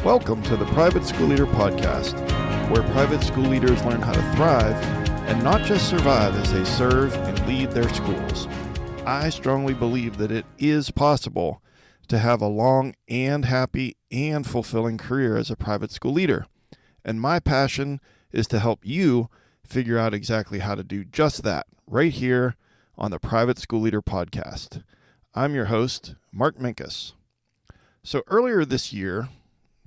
Welcome to the Private School Leader Podcast, where private school leaders learn how to thrive and not just survive as they serve and lead their schools. I strongly believe that it is possible to have a long and happy and fulfilling career as a private school leader. And my passion is to help you figure out exactly how to do just that right here on the Private School Leader Podcast. I'm your host, Mark Minkus. So earlier this year,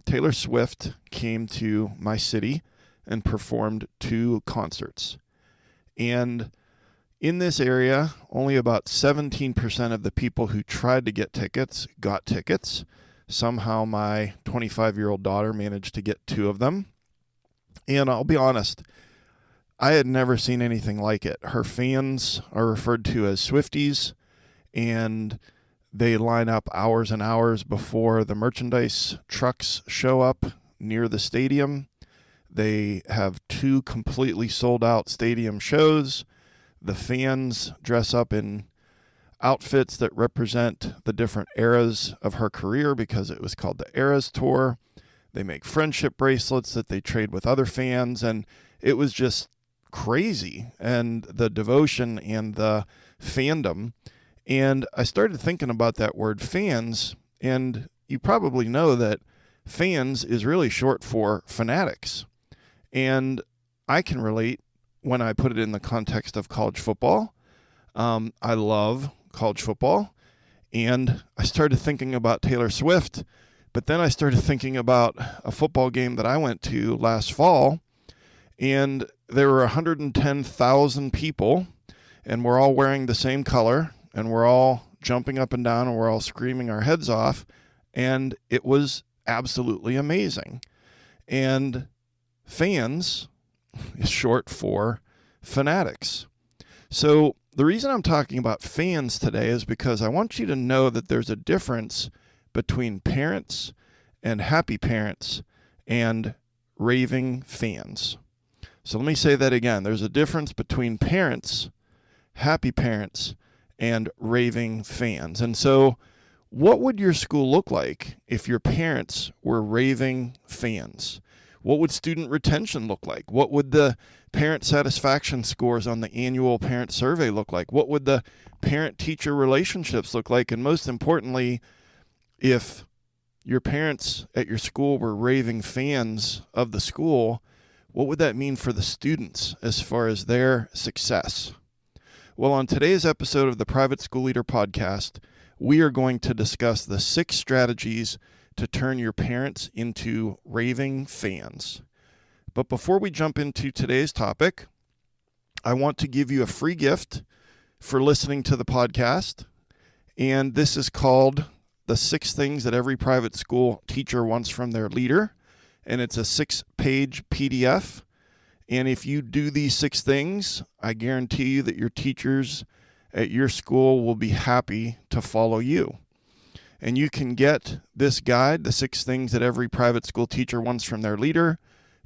Taylor Swift came to my city and performed 2 concerts. And in this area, only about 17% of the people who tried to get tickets got tickets. Somehow my 25-year-old daughter managed to get 2 of them. And I'll be honest, I had never seen anything like it. Her fans are referred to as Swifties, and they line up hours and hours before the merchandise trucks show up near the stadium. They have 2 completely sold out stadium shows. The fans dress up in outfits that represent the different eras of her career because it was called the Eras Tour. They make friendship bracelets that they trade with other fans, and it was just crazy, and the devotion and the fandom. And I started thinking about that word fans, and you probably know that fans is really short for fanatics. And I can relate when I put it in the context of college football. I love college football, and I started thinking about Taylor Swift, but then I started thinking about a football game that I went to last fall, and there were 110,000 people, and we're all wearing the same color, and we're all jumping up and down, and we're all screaming our heads off, and it was absolutely amazing. And fans is short for fanatics. So the reason I'm talking about fans today is because I want you to know that there's a difference between parents and happy parents and raving fans. So let me say that again. There's a difference between parents, happy parents, and raving fans. And so what would your school look like if your parents were raving fans? What would student retention look like? What would the parent satisfaction scores on the annual parent survey look like? What would the parent-teacher relationships look like? And most importantly, if your parents at your school were raving fans of the school, what would that mean for the students as far as their success? Well, on today's episode of the Private School Leader Podcast, we are going to discuss the 6 strategies to turn your parents into raving fans. But before we jump into today's topic, I want to give you a free gift for listening to the podcast. And this is called The 6 Things That Every Private School Teacher Wants from Their Leader. And it's a 6-page PDF. And if you do these 6 things, I guarantee you that your teachers at your school will be happy to follow you. And you can get this guide, The 6 Things That Every Private School Teacher Wants from Their Leader,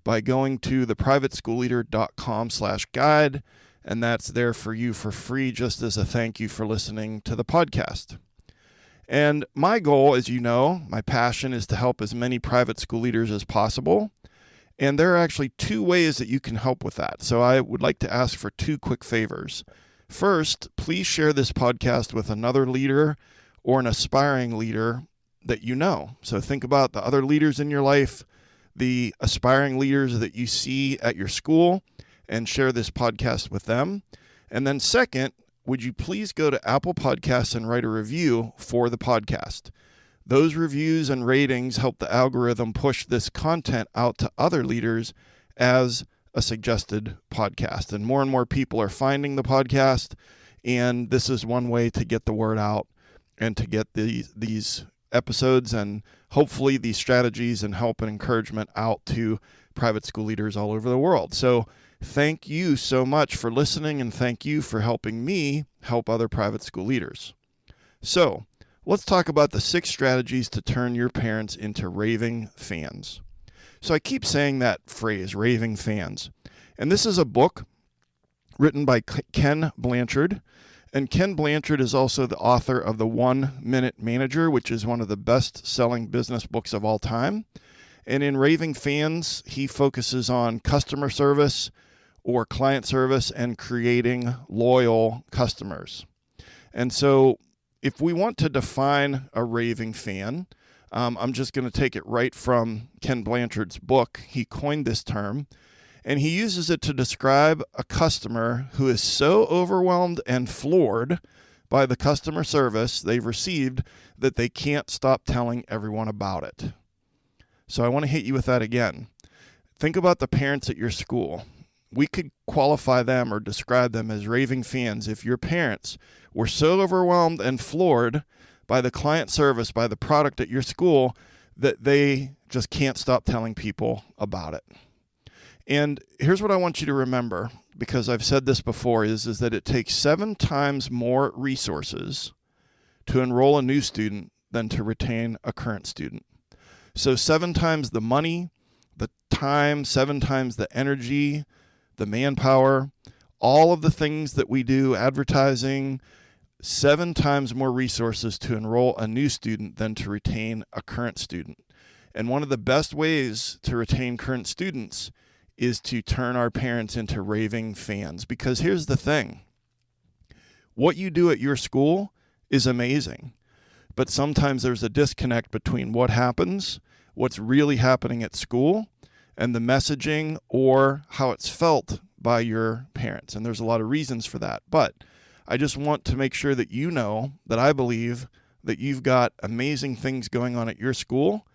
by going to theprivateschoolleader.com/guide. And that's there for you for free, just as a thank you for listening to the podcast. And my goal, as you know, my passion is to help as many private school leaders as possible. And there are actually 2 ways that you can help with that. So I would like to ask for 2 quick favors. First, please share this podcast with another leader or an aspiring leader that you know. So think about the other leaders in your life, the aspiring leaders that you see at your school, and share this podcast with them. And then second, would you please go to Apple Podcasts and write a review for the podcast? Those reviews and ratings help the algorithm push this content out to other leaders as a suggested podcast. And more people are finding the podcast, and this is one way to get the word out and to get these episodes and hopefully these strategies and help and encouragement out to private school leaders all over the world. So thank you so much for listening, and thank you for helping me help other private school leaders. So let's talk about the 6 strategies to turn your parents into raving fans. So I keep saying that phrase, raving fans. And this is a book written by Ken Blanchard. And Ken Blanchard is also the author of The 1 Minute Manager, which is one of the best-selling business books of all time. And in Raving Fans, he focuses on customer service or client service and creating loyal customers. And so if we want to define a raving fan, I'm just going to take it right from Ken Blanchard's book. He coined this term, and he uses it to describe a customer who is so overwhelmed and floored by the customer service they've received that they can't stop telling everyone about it. So I want to hit you with that again. Think about the parents at your school. We could qualify them or describe them as raving fans if your parents were so overwhelmed and floored by the client service, by the product at your school, that they just can't stop telling people about it. And here's what I want you to remember, because I've said this before, is that it takes 7 times more resources to enroll a new student than to retain a current student. So 7 times the money, the time, 7 times the energy, the manpower, all of the things that we do, advertising, 7 times more resources to enroll a new student than to retain a current student. And one of the best ways to retain current students is to turn our parents into raving fans. Because here's the thing. What you do at your school is amazing. But sometimes there's a disconnect between what happens, what's really happening at school, and the messaging or how it's felt by your parents. And there's a lot of reasons for that. But I just want to make sure that you know that I believe that you've got amazing things going on at your school,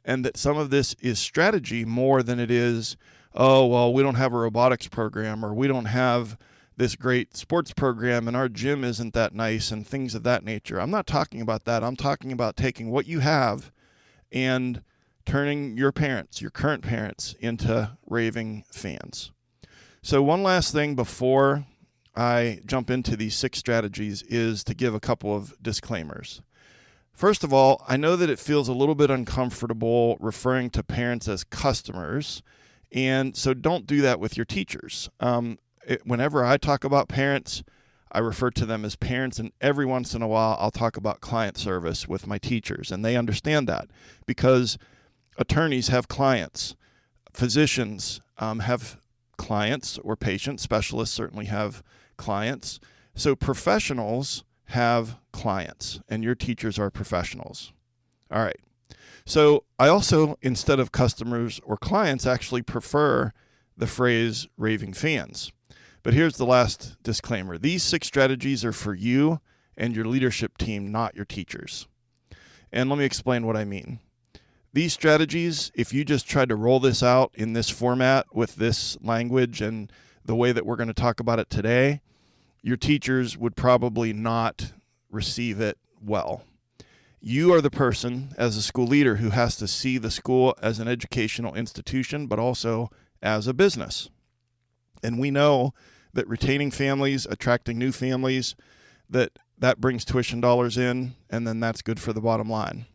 and that some of this is strategy more than it is, oh, well, we don't have a robotics program, or we don't have this great sports program, and our gym isn't that nice, and things of that nature. I'm not talking about that. I'm talking about taking what you have and turning your parents, your current parents, into raving fans. So one last thing before I jump into these 6 strategies is to give a couple of disclaimers. First of all, I know that it feels a little bit uncomfortable referring to parents as customers, and so don't do that with your teachers. Whenever I talk about parents, I refer to them as parents, and every once in a while I'll talk about client service with my teachers, and they understand that because attorneys have clients, physicians have clients, or patients, specialists certainly have clients. So professionals have clients, and your teachers are professionals. All right. So I also, instead of customers or clients, actually prefer the phrase raving fans. But here's the last disclaimer. These 6 strategies are for you and your leadership team, not your teachers. And let me explain what I mean. These strategies, if you just tried to roll this out in this format with this language and the way that we're going to talk about it today, your teachers would probably not receive it well. You are the person as a school leader who has to see the school as an educational institution, but also as a business. And we know that retaining families, attracting new families, that brings tuition dollars in, and then that's good for the bottom line.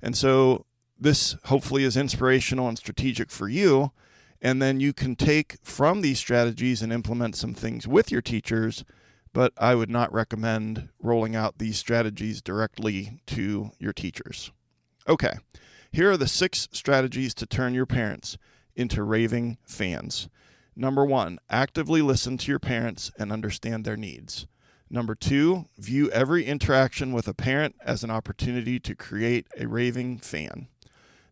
And so this hopefully is inspirational and strategic for you, and then you can take from these strategies and implement some things with your teachers, but I would not recommend rolling out these strategies directly to your teachers. Okay, here are the 6 strategies to turn your parents into raving fans. Number 1, actively listen to your parents and understand their needs. Number 2, view every interaction with a parent as an opportunity to create a raving fan.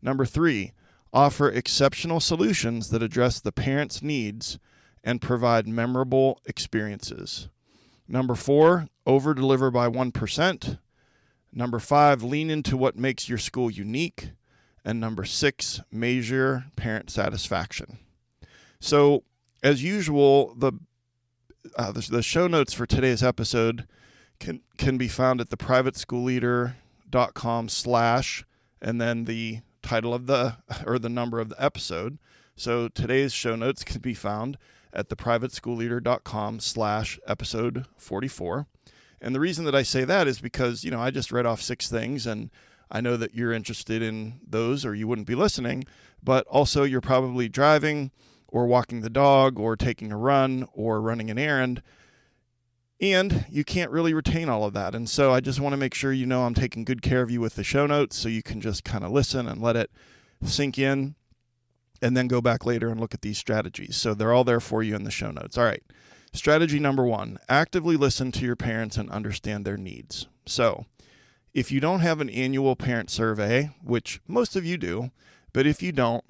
Number 3, offer exceptional solutions that address the parent's needs and provide memorable experiences. Number 4, over-deliver by 1%. Number 5, lean into what makes your school unique. And number 6, measure parent satisfaction. So, as usual, the show notes for today's episode can be found at theprivateschoolleader.com/ and then the title of the number of the episode. So today's show notes can be found at theprivateschoolleader.com/ episode 44. And the reason that I say that is because, I just read off 6 things, and I know that you're interested in those or you wouldn't be listening, but also you're probably driving or walking the dog or taking a run or running an errand, and you can't really retain all of that. And so I just want to make sure I'm taking good care of you with the show notes so you can just kind of listen and let it sink in. and then go back later and look at these strategies. So they're all there for you in the show notes. All right. Strategy number 1, actively listen to your parents and understand their needs. So if you don't have an annual parent survey, which most of you do, but if you don't,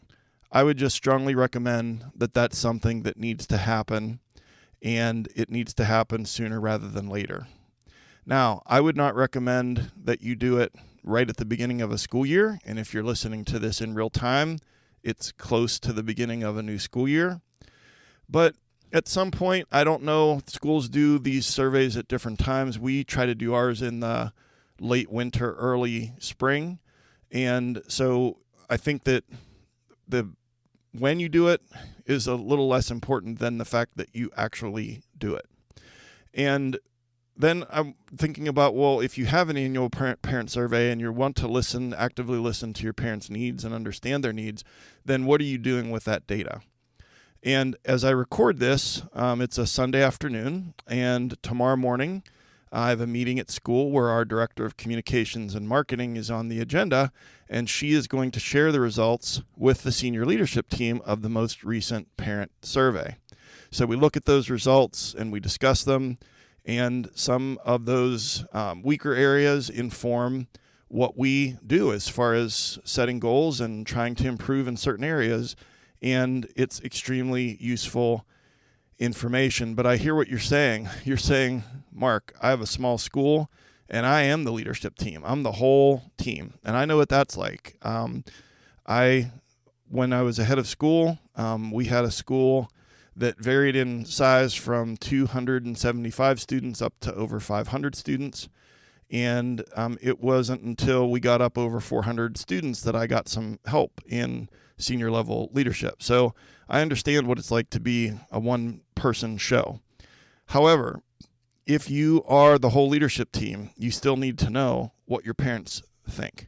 I would just strongly recommend that that's something that needs to happen, and it needs to happen sooner rather than later. Now, I would not recommend that you do it right at the beginning of a school year, and if you're listening to this in real time, it's close to the beginning of a new school year. But at some point, I don't know, schools do these surveys at different times. We try to do ours in the late winter, early spring. And so I think that when you do it is a little less important than the fact that you actually do it. And then I'm thinking about, well, if you have an annual parent survey and you want to actively listen to your parents' needs and understand their needs, then what are you doing with that data? And as I record this, it's a Sunday afternoon, and tomorrow morning I have a meeting at school where our director of communications and marketing is on the agenda, and she is going to share the results with the senior leadership team of the most recent parent survey. So we look at those results and we discuss them, and some of those weaker areas inform what we do as far as setting goals and trying to improve in certain areas. And it's extremely useful information. But I hear what you're saying. You're saying, Mark, I have a small school and I am the leadership team. I'm the whole team. And I know what that's like. When I was a head of school, we had a school that varied in size from 275 students up to over 500 students. And it wasn't until we got up over 400 students that I got some help in senior level leadership. So I understand what it's like to be a one-person show. However, if you are the whole leadership team, you still need to know what your parents think.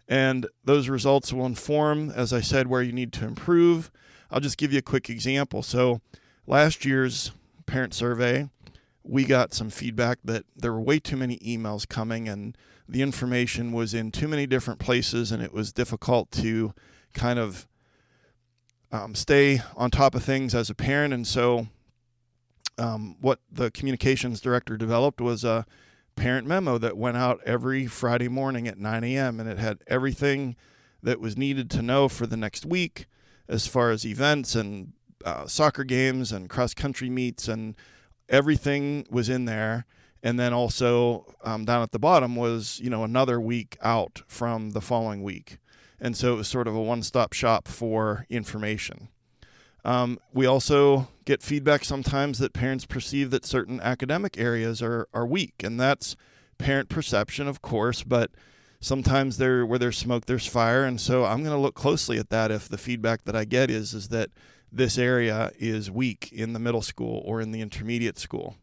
And those results will inform, as I said, where you need to improve. I'll just give you a quick example. So last year's parent survey, we got some feedback that there were way too many emails coming and the information was in too many different places, and it was difficult to kind of stay on top of things as a parent. And so what the communications director developed was a parent memo that went out every Friday morning at 9 a.m. and it had everything that was needed to know for the next week as far as events and soccer games and cross-country meets, and everything was in there. And then also down at the bottom was, another week out from the following week. And so it was sort of a one-stop shop for information. We also get feedback sometimes that parents perceive that certain academic areas are weak, and that's parent perception, of course, but sometimes where there's smoke, there's fire. And so I'm going to look closely at that if the feedback that I get is that this area is weak in the middle school or in the intermediate school.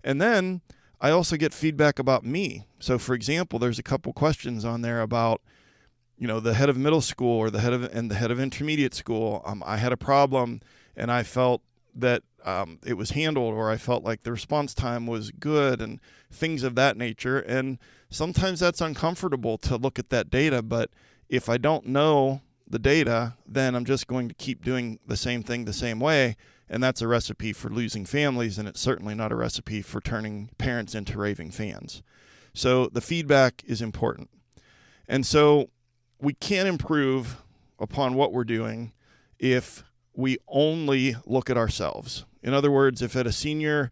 And then I also get feedback about me. So for example, there's a couple questions on there about, the head of middle school or the head of intermediate school. I had a problem and I felt that it was handled, or I felt like the response time was good and things of that nature. And sometimes that's uncomfortable to look at that data, but if I don't know the data, then I'm just going to keep doing the same thing the same way. And that's a recipe for losing families, and it's certainly not a recipe for turning parents into raving fans. So the feedback is important. And so we can't improve upon what we're doing if we only look at ourselves. In other words, if at a senior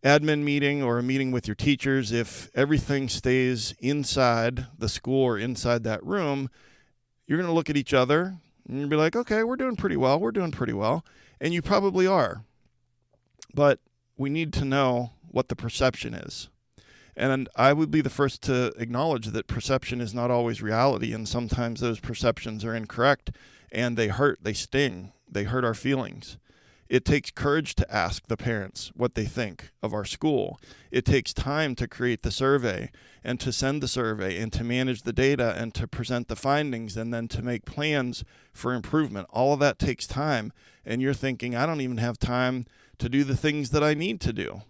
admin meeting or a meeting with your teachers, if everything stays inside the school or inside that room, you're going to look at each other and you'll be like, okay, we're doing pretty well. And you probably are. But we need to know what the perception is. And I would be the first to acknowledge that perception is not always reality, and sometimes those perceptions are incorrect, and they hurt, they sting, they hurt our feelings. It takes courage to ask the parents what they think of our school. It takes time to create the survey and to send the survey and to manage the data and to present the findings and then to make plans for improvement. All of that takes time, and you're thinking, I don't even have time to do the things that I need to do.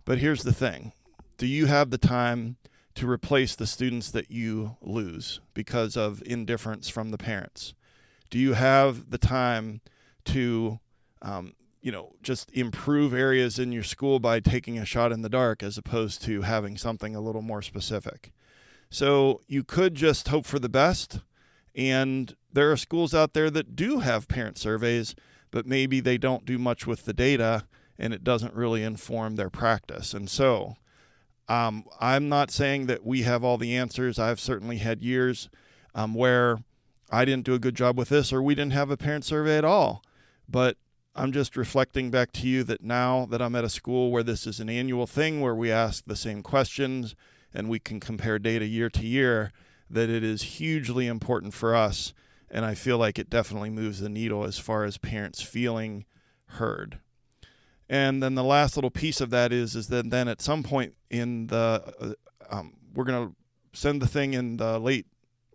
But here's the thing. Do you have the time to replace the students that you lose because of indifference from the parents? Do you have the time to, just improve areas in your school by taking a shot in the dark as opposed to having something a little more specific? So you could just hope for the best. And there are schools out there that do have parent surveys, but maybe they don't do much with the data and it doesn't really inform their practice. And so I'm not saying that we have all the answers. I've certainly had years where I didn't do a good job with this, or we didn't have a parent survey at all. But I'm just reflecting back to you that now that I'm at a school where this is an annual thing where we ask the same questions and we can compare data year to year, that it is hugely important for us. And I feel like it definitely moves the needle as far as parents feeling heard. And then the last little piece of that is that then at some point in the, we're going to send the thing in the late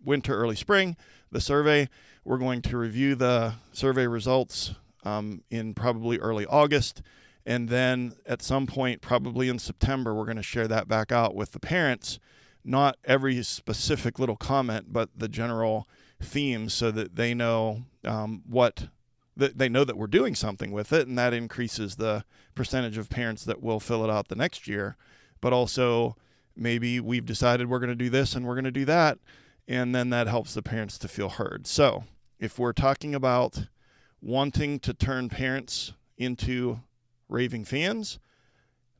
winter, early spring, the survey. We're going to review the survey results in probably early August. And then at some point, probably in September, we're going to share that back out with the parents, not every specific little comment, but the general themes, so that they know they know that we're doing something with it, and that increases the percentage of parents that will fill it out the next year. But also maybe we've decided we're going to do this and we're going to do that, and then that helps the parents to feel heard. So if we're talking about wanting to turn parents into raving fans,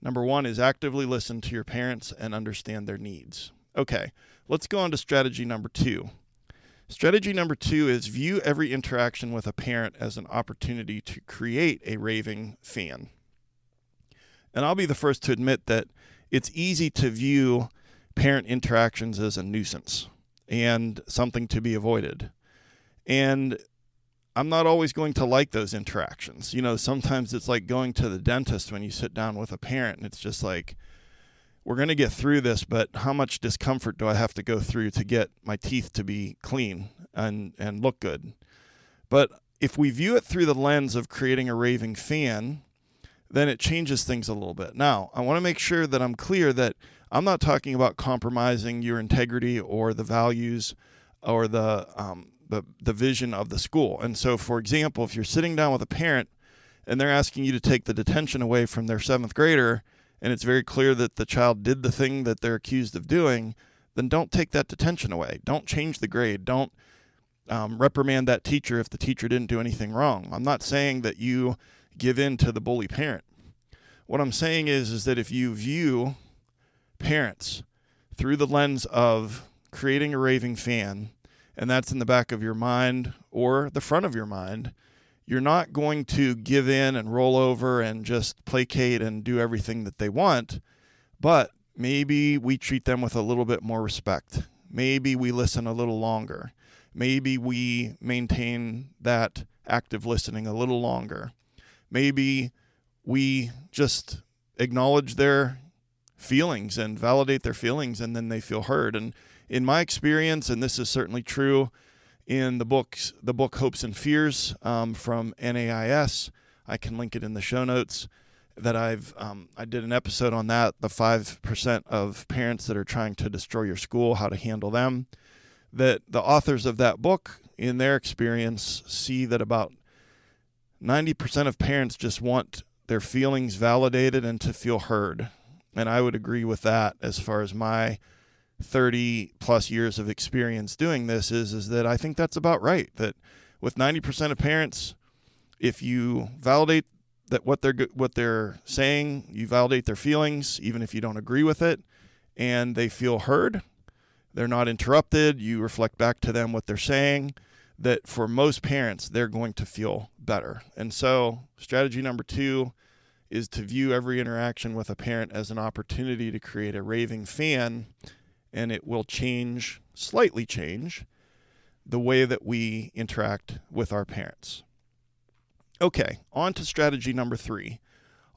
number one is actively listen to your parents and understand their needs. Okay, let's go on to strategy number 2. Strategy number 2 is view every interaction with a parent as an opportunity to create a raving fan. And I'll be the first to admit that it's easy to view parent interactions as a nuisance and something to be avoided. And I'm not always going to like those interactions. Sometimes it's like going to the dentist when you sit down with a parent and it's just like, we're going to get through this, but how much discomfort do I have to go through to get my teeth to be clean and look good? But if we view it through the lens of creating a raving fan, then it changes things a little bit. Now, I want to make sure that I'm clear that I'm not talking about compromising your integrity or the values or the vision of the school. And so, for example, if you're sitting down with a parent and they're asking you to take the detention away from their 7th grader, and it's very clear that the child did the thing that they're accused of doing, then don't take that detention away. Don't change the grade. Don't reprimand that teacher if the teacher didn't do anything wrong. I'm not saying that you give in to the bully parent. What I'm saying is that if you view parents through the lens of creating a raving fan, and that's in the back of your mind or the front of your mind, you're not going to give in and roll over and just placate and do everything that they want, but maybe we treat them with a little bit more respect. Maybe we listen a little longer. Maybe we maintain that active listening a little longer. Maybe we just acknowledge their feelings and validate their feelings, and then they feel heard. And in my experience, and this is certainly true in the book Hopes and Fears from NAIS, I can link it in the show notes, that I did an episode on that, the 5% of parents that are trying to destroy your school, how to handle them, that the authors of that book, in their experience, see that about 90% of parents just want their feelings validated and to feel heard. And I would agree with that as far as my 30 plus years of experience doing this is that I think that's about right. That with 90% of parents, if you validate that what they're saying, you validate their feelings, even if you don't agree with it, and they feel heard, they're not interrupted, you reflect back to them what they're saying, that for most parents, they're going to feel better. And so strategy number 2 is to view every interaction with a parent as an opportunity to create a raving fan, and it will slightly change, the way that we interact with our parents. Okay, on to strategy number 3.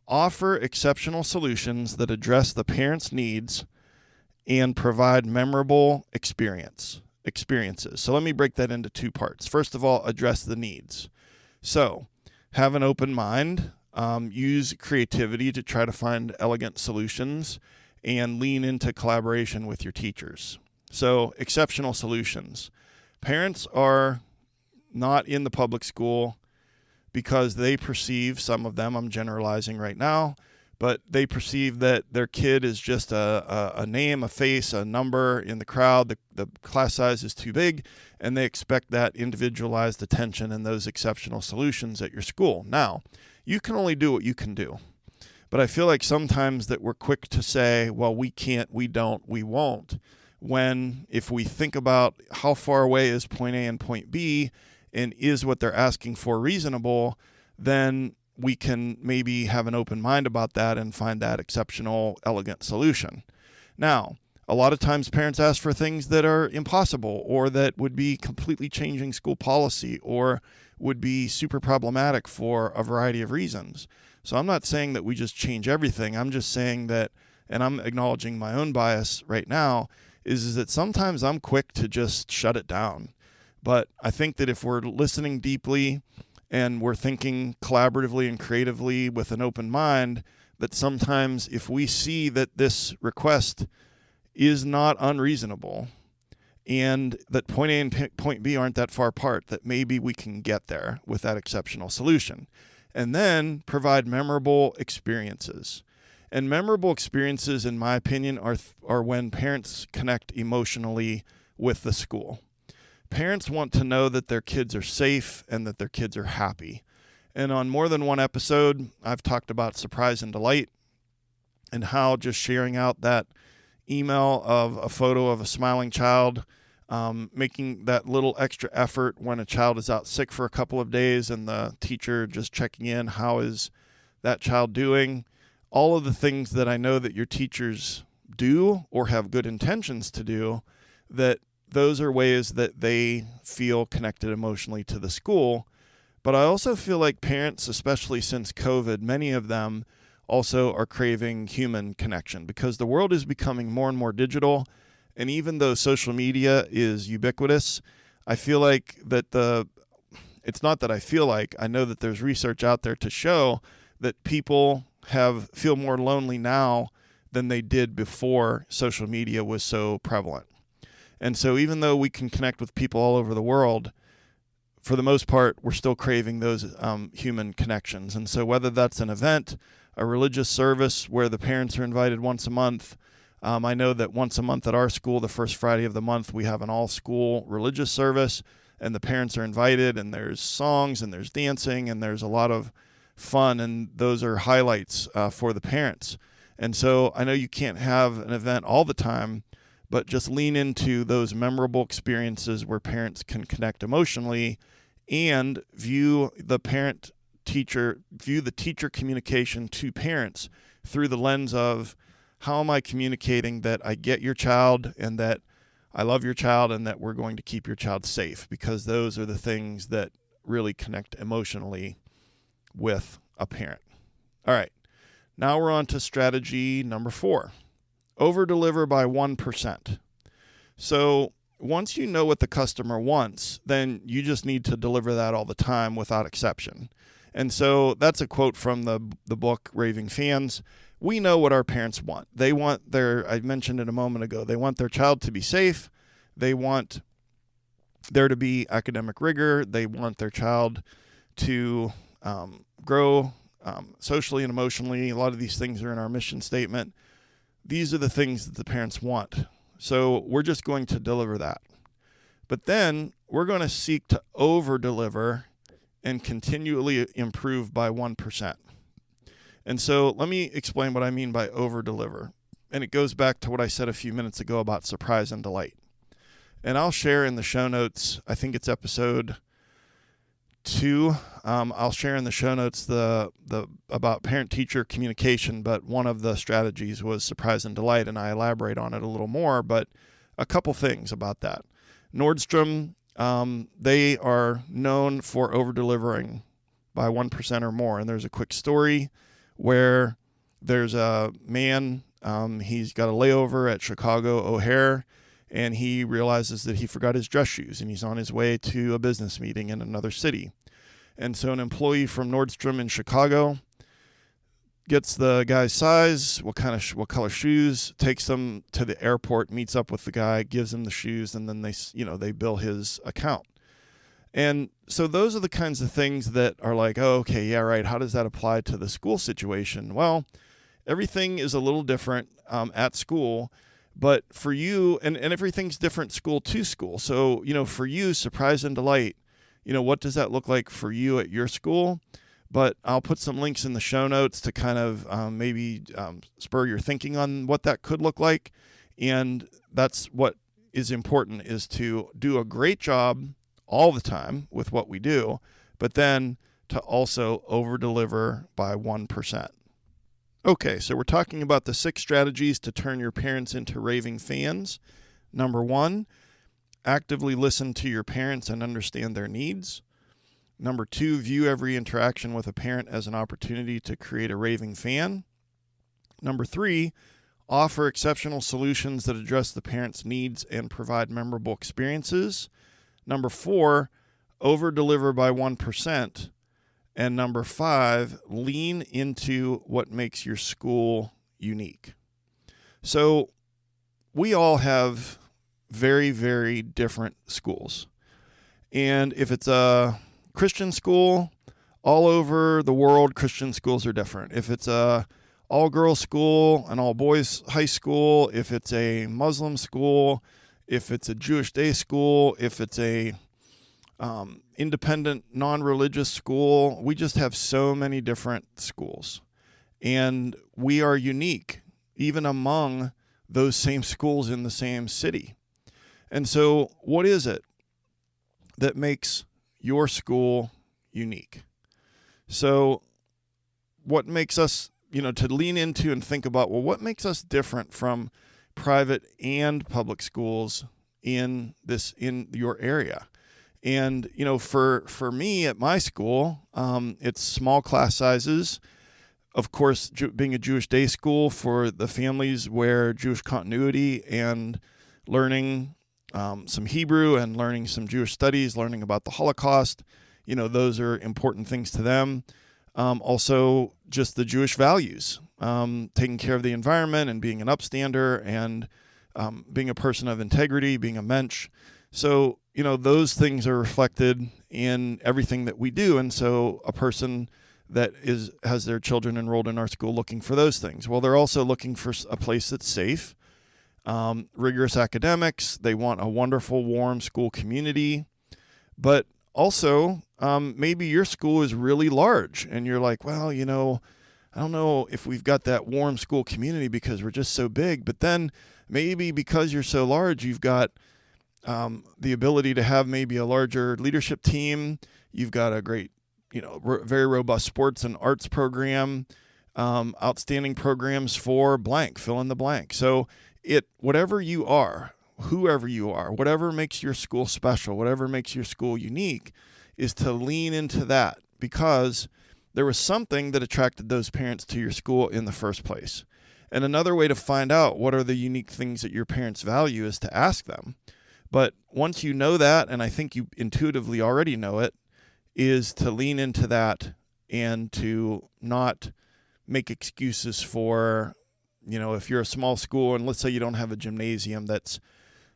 Offer exceptional solutions that address the parent's needs and provide memorable experiences. So let me break that into 2 parts. First of all, address the needs. So have an open mind, use creativity to try to find elegant solutions, and lean into collaboration with your teachers. So exceptional solutions. Parents are not in the public school because they perceive, some of them, I'm generalizing right now, but they perceive that their kid is just a name, a face, a number in the crowd. The class size is too big, and they expect that individualized attention and those exceptional solutions at your school. Now, you can only do what you can do. But I feel like sometimes that we're quick to say, well, we can't, we don't, we won't. When if we think about how far away is point A and point B, and is what they're asking for reasonable, then we can maybe have an open mind about that and find that exceptional, elegant solution. Now, a lot of times parents ask for things that are impossible or that would be completely changing school policy or would be super problematic for a variety of reasons. So I'm not saying that we just change everything. I'm just saying that, and I'm acknowledging my own bias right now, is that sometimes I'm quick to just shut it down. But I think that if we're listening deeply and we're thinking collaboratively and creatively with an open mind, that sometimes if we see that this request is not unreasonable and that point A and point B aren't that far apart, that maybe we can get there with that exceptional solution. And then provide memorable experiences. And memorable experiences, in my opinion, are when parents connect emotionally with the school. Parents want to know that their kids are safe and that their kids are happy. And on more than one episode, I've talked about surprise and delight and how just sharing out that email of a photo of a smiling child, making that little extra effort when a child is out sick for a couple of days and the teacher just checking in, how is that child doing? All of the things that I know that your teachers do or have good intentions to do, that those are ways that they feel connected emotionally to the school. But I also feel like parents, especially since COVID, many of them also are craving human connection because the world is becoming more and more digital. And even though social media is ubiquitous, I feel like that it's not that I feel like, I know that there's research out there to show that people feel more lonely now than they did before social media was so prevalent. And so even though we can connect with people all over the world, for the most part, we're still craving those human connections. And so whether that's an event, a religious service where the parents are invited once a month, I know that once a month at our school, the first Friday of the month, we have an all-school religious service, and the parents are invited, and there's songs, and there's dancing, and there's a lot of fun, and those are highlights for the parents. And so I know you can't have an event all the time, but just lean into those memorable experiences where parents can connect emotionally and view the teacher communication to parents through the lens of, how am I communicating that I get your child and that I love your child and that we're going to keep your child safe? Because those are the things that really connect emotionally with a parent. All right, now we're on to strategy number 4. Over-deliver by 1%. So once you know what the customer wants, then you just need to deliver that all the time without exception. And so that's a quote from the book Raving Fans. We know what our parents want. They want I mentioned it a moment ago, they want their child to be safe. They want there to be academic rigor. They want their child to grow socially and emotionally. A lot of these things are in our mission statement. These are the things that the parents want. So we're just going to deliver that. But then we're going to seek to over-deliver and continually improve by 1%. And so let me explain what I mean by over-deliver. And it goes back to what I said a few minutes ago about surprise and delight. And I'll share in the show notes, I think it's episode 2. I'll share in the show notes the about parent-teacher communication, but one of the strategies was surprise and delight, and I elaborate on it a little more, but a couple things about that. Nordstrom, they are known for over-delivering by 1% or more, and there's a quick story where there's a man, he's got a layover at Chicago O'Hare, and he realizes that he forgot his dress shoes, and he's on his way to a business meeting in another city. And so an employee from Nordstrom in Chicago gets the guy's size, what color shoes, takes them to the airport, meets up with the guy, gives him the shoes, and then they bill his account. And so those are the kinds of things that are like, oh, okay, yeah, right. How does that apply to the school situation? Well, everything is a little different at school, but for you, and everything's different school to school. So, for you, surprise and delight, what does that look like for you at your school? But I'll put some links in the show notes to kind of maybe spur your thinking on what that could look like. And that's what is important, is to do a great job all the time with what we do, but then to also over-deliver by 1%. Okay, so we're talking about the 6 strategies to turn your parents into raving fans. Number 1, actively listen to your parents and understand their needs. Number 2, view every interaction with a parent as an opportunity to create a raving fan. Number 3, offer exceptional solutions that address the parent's needs and provide memorable experiences. Number 4, over-deliver by 1%. And number 5, lean into what makes your school unique. So we all have very, very different schools. And if it's a Christian school, all over the world, Christian schools are different. If it's a all-girls school, an all-boys high school, if it's a Muslim school, if it's a Jewish day school, if it's a independent, non-religious school, we just have so many different schools. And we are unique, even among those same schools in the same city. And so what is it that makes your school unique? So what makes us, to lean into and think about, well, what makes us different from private and public schools in your area? And, for me at my school, it's small class sizes. Of course, being a Jewish day school, for the families where Jewish continuity and learning some Hebrew and learning some Jewish studies, learning about the Holocaust, those are important things to them. Also, just the Jewish values, taking care of the environment and being an upstander and being a person of integrity, being a mensch. So, those things are reflected in everything that we do. And so a person that has their children enrolled in our school looking for those things. Well, they're also looking for a place that's safe, rigorous academics. They want a wonderful, warm school community. But also, maybe your school is really large and you're like, well, I don't know if we've got that warm school community because we're just so big. But then maybe because you're so large, you've got the ability to have maybe a larger leadership team. You've got a great, very robust sports and arts program, outstanding programs for blank, fill in the blank. So whatever you are, whoever you are, whatever makes your school special, whatever makes your school unique, is to lean into that, because there was something that attracted those parents to your school in the first place. And another way to find out what are the unique things that your parents value is to ask them. But once you know that, and I think you intuitively already know it, is to lean into that and to not make excuses for, if you're a small school and let's say you don't have a gymnasium that's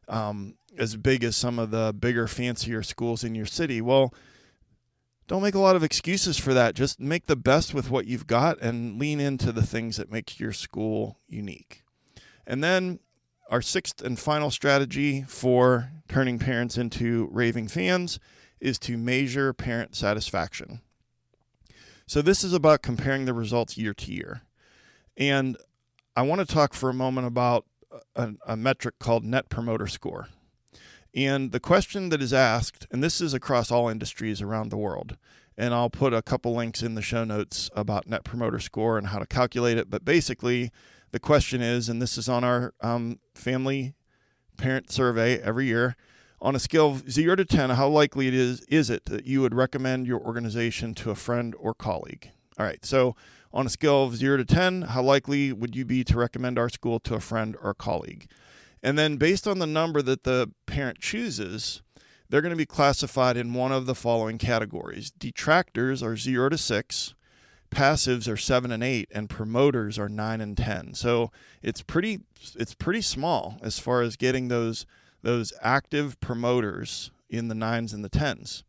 as big as some of the bigger, fancier schools in your city. Well, don't make a lot of excuses for that. Just make the best with what you've got and lean into the things that make your school unique. And then our 6th and final strategy for turning parents into raving fans is to measure parent satisfaction. So this is about comparing the results year to year. And I want to talk for a moment about a metric called Net Promoter Score. And the question that is asked, and this is across all industries around the world, and I'll put a couple links in the show notes about Net Promoter Score and how to calculate it, but basically the question is, and this is on our family parent survey every year, on a scale of 0 to 10, how likely is it that you would recommend your organization to a friend or colleague? All right, so on a scale of 0 to 10, how likely would you be to recommend our school to a friend or colleague? And then based on the number that the parent chooses, they're going to be classified in one of the following categories. Detractors are 0 to 6. Passives are 7 and 8, and promoters are 9 and 10. So it's pretty small as far as getting those active promoters in the 9s and the 10s.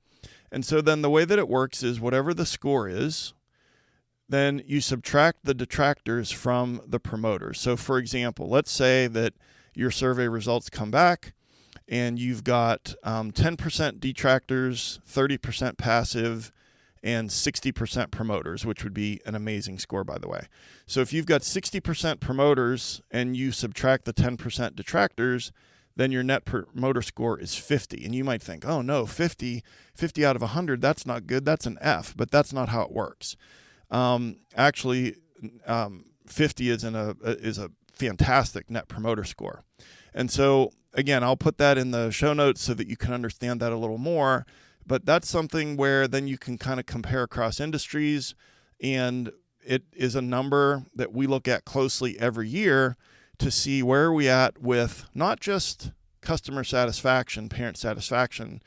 And so then the way that it works is whatever the score is, then you subtract the detractors from the promoters. So for example, let's say that your survey results come back and you've got 10% detractors, 30% passive, and 60% promoters, which would be an amazing score, by the way. So if you've got 60% promoters and you subtract the 10% detractors, then your net promoter score is 50. And you might think, oh no, 50 out of 100, that's not good, that's an F, but that's not how it works. Actually, 50 is a fantastic net promoter score. And so again, I'll put that in the show notes so that you can understand that a little more. But that's something where then you can kind of compare across industries, and it is a number that we look at closely every year to see where are we at with not just customer satisfaction, parent satisfaction,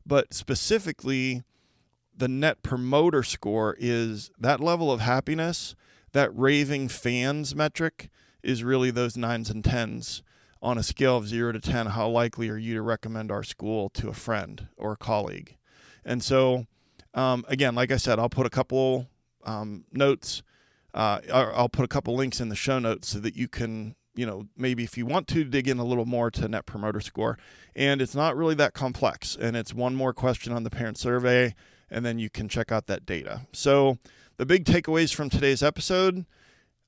but specifically the net promoter score is that level of happiness. That Raving Fans metric is really those 9s and 10s on a scale of 0 to 10. How likely are you to recommend our school to a friend or a colleague? And so, again, like I said, I'll put a couple notes. I'll put a couple links in the show notes so that you can, maybe if you want to dig in a little more to net promoter score. And it's not really that complex. And it's one more question on the parent survey, and then you can check out that data. So the big takeaways from today's episode,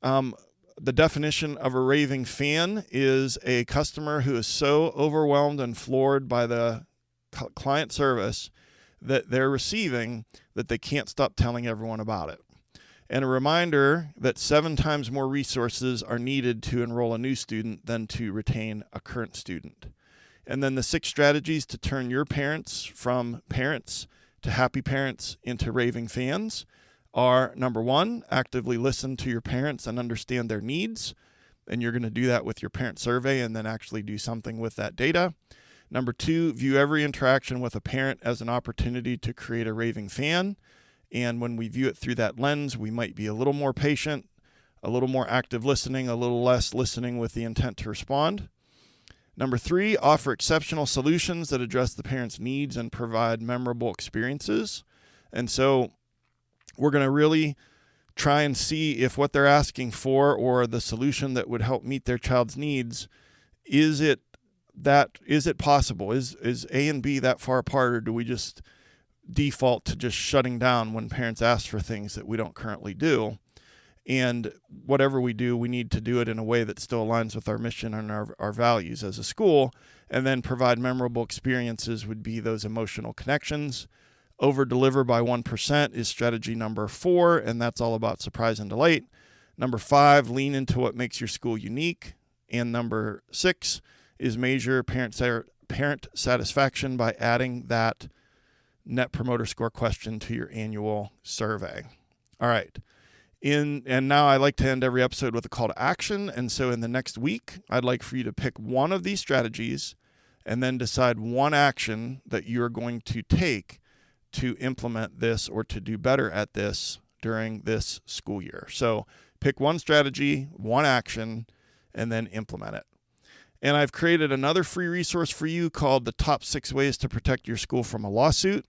the definition of a raving fan is a customer who is so overwhelmed and floored by the client service that they're receiving that they can't stop telling everyone about it. And a reminder that 7 times more resources are needed to enroll a new student than to retain a current student. And then the 6 strategies to turn your parents from parents to happy parents into raving fans are: number 1, actively listen to your parents and understand their needs. And you're going to do that with your parent survey and then actually do something with that data. Number 2, view every interaction with a parent as an opportunity to create a raving fan. And when we view it through that lens, we might be a little more patient, a little more active listening, a little less listening with the intent to respond. Number 3, offer exceptional solutions that address the parent's needs and provide memorable experiences. And so we're going to really try and see if what they're asking for or the solution that would help meet their child's needs, is it possible? Is A and B that far apart, or do we just default to just shutting down when parents ask for things that we don't currently do? And whatever we do, we need to do it in a way that still aligns with our mission and our values as a school, and then provide memorable experiences would be those emotional connections. Over-deliver by 1% is strategy number 4, and that's all about surprise and delight. Number 5, lean into what makes your school unique. And number 6 is measure parent satisfaction by adding that net promoter score question to your annual survey. All right. And now I like to end every episode with a call to action. And so in the next week, I'd like for you to pick one of these strategies and then decide one action that you're going to take to implement this or to do better at this during this school year. So pick one strategy, one action, and then implement it. And I've created another free resource for you called The Top 6 Ways to Protect Your School from a Lawsuit.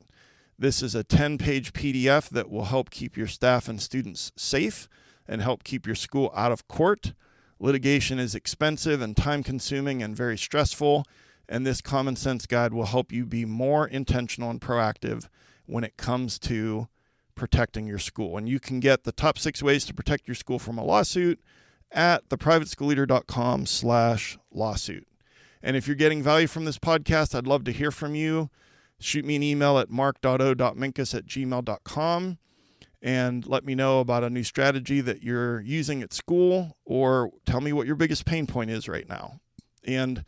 This is a 10-page PDF that will help keep your staff and students safe and help keep your school out of court. Litigation is expensive and time-consuming and very stressful, and this common sense guide will help you be more intentional and proactive when it comes to protecting your school. And you can get the top 6 ways to protect your school from a lawsuit at theprivateschoolleader.com/lawsuit. And if you're getting value from this podcast, I'd love to hear from you. Shoot me an email at mark.o.minkus@gmail.com and let me know about a new strategy that you're using at school, or tell me what your biggest pain point is right now. And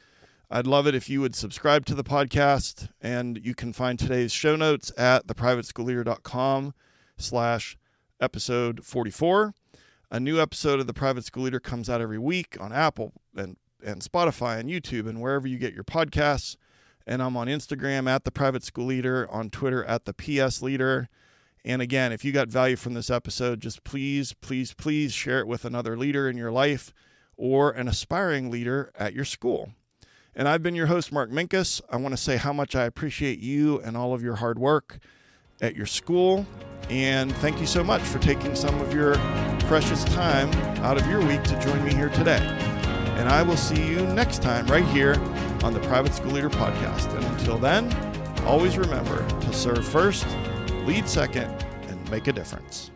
I'd love it if you would subscribe to the podcast, and you can find today's show notes at theprivateschoolleader.com/episode 44. A new episode of The Private School Leader comes out every week on Apple and Spotify and YouTube and wherever you get your podcasts. And I'm on Instagram at The Private School Leader, on Twitter at The PS Leader. And again, if you got value from this episode, just please, please, please share it with another leader in your life or an aspiring leader at your school. And I've been your host, Mark Minkus. I want to say how much I appreciate you and all of your hard work. at your school. And thank you so much for taking some of your precious time out of your week to join me here today. And I will see you next time right here on the Private School Leader Podcast. And until then, always remember to serve first, lead second, and make a difference.